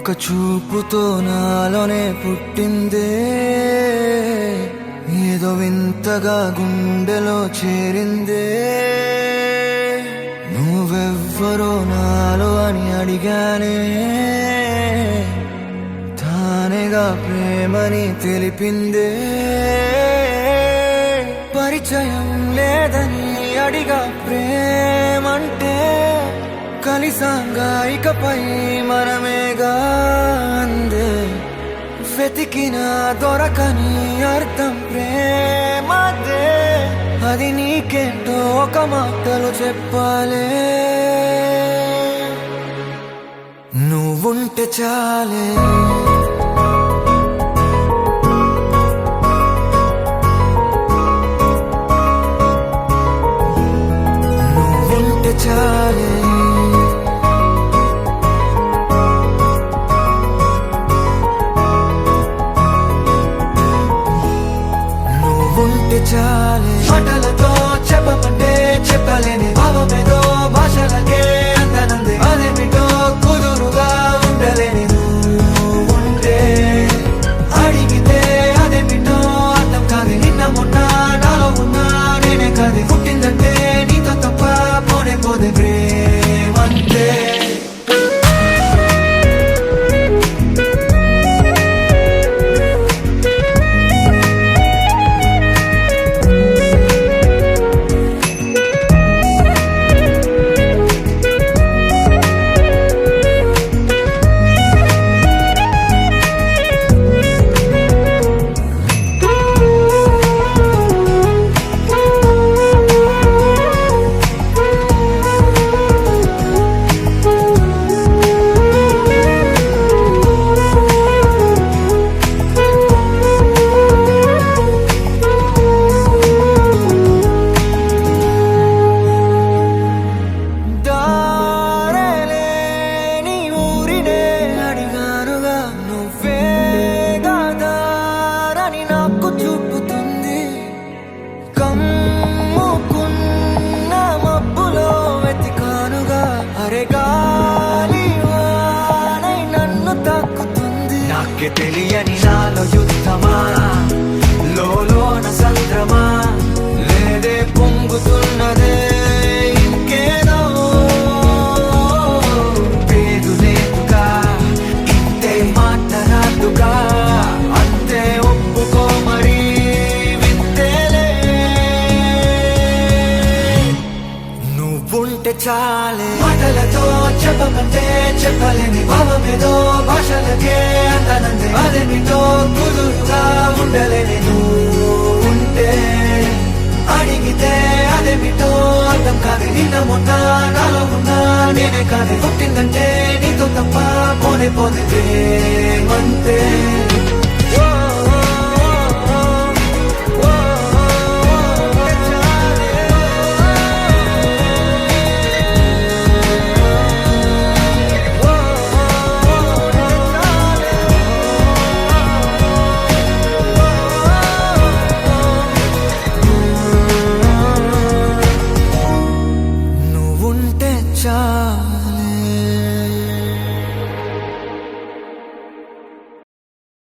ఒక చూపుతో నాలోనే పుట్టిందే, ఏదో వింతగా గుండెలో చేరిందే. నువ్వెవ్వరో నాలో అని అడిగానే, తానేగా ప్రేమని తెలిపిందే. పరిచయం లేదని అడిగా ప్రేమంటే, కలిసాంగా ఇకపై మనమేగా అందే. వెతికిన దొరకని అర్థం ప్రేమదే, అది నీకేంటో ఒక మాటలు చెప్పాలే. నువ్వుంటే చాలే, నువ్వుంటే చాలే, నువ్వుంటే చాలే. మాటలతో చెప్పమంటే చెప్పలేని భావమేదో భాషలకే అందనంది. అదేమిటో కుదురుగా ఉండలేని నువ్వుంటే, అడిగితే అదేమిటో అర్థం కాదు. నిన్న మొన్న నాలో ఉన్నా నేనే కాదు. పుట్టిందంటే నీతో తప్ప పోనే పోదే ప్రేమంతే. నాకే తెలియని నాలో యుద్ధమా, లోన సంద్రమా, లేదే పొంగుతున్నదే ఇంకేదో. పేరు లేదుగా, ఇంతే మాట రాదుగా, అంతే ఒప్పుకో మరి వింతేలే. నువ్వుంటే చాలే, మాటలతో చెప్పమంటే చెప్పలేని భావమేదో భాషలకే అందనందే. అదేమిటో కుదురుగా ఉండలేని నువ్వుంటే, అడిగితే అదేమిటో అర్థం కాదు. నిన్న మొన్న నాలో ఉన్నా నేనే కాదు. పుట్టిందంటే నీతో తప్ప పోనే పోతే ప్రేమంతే.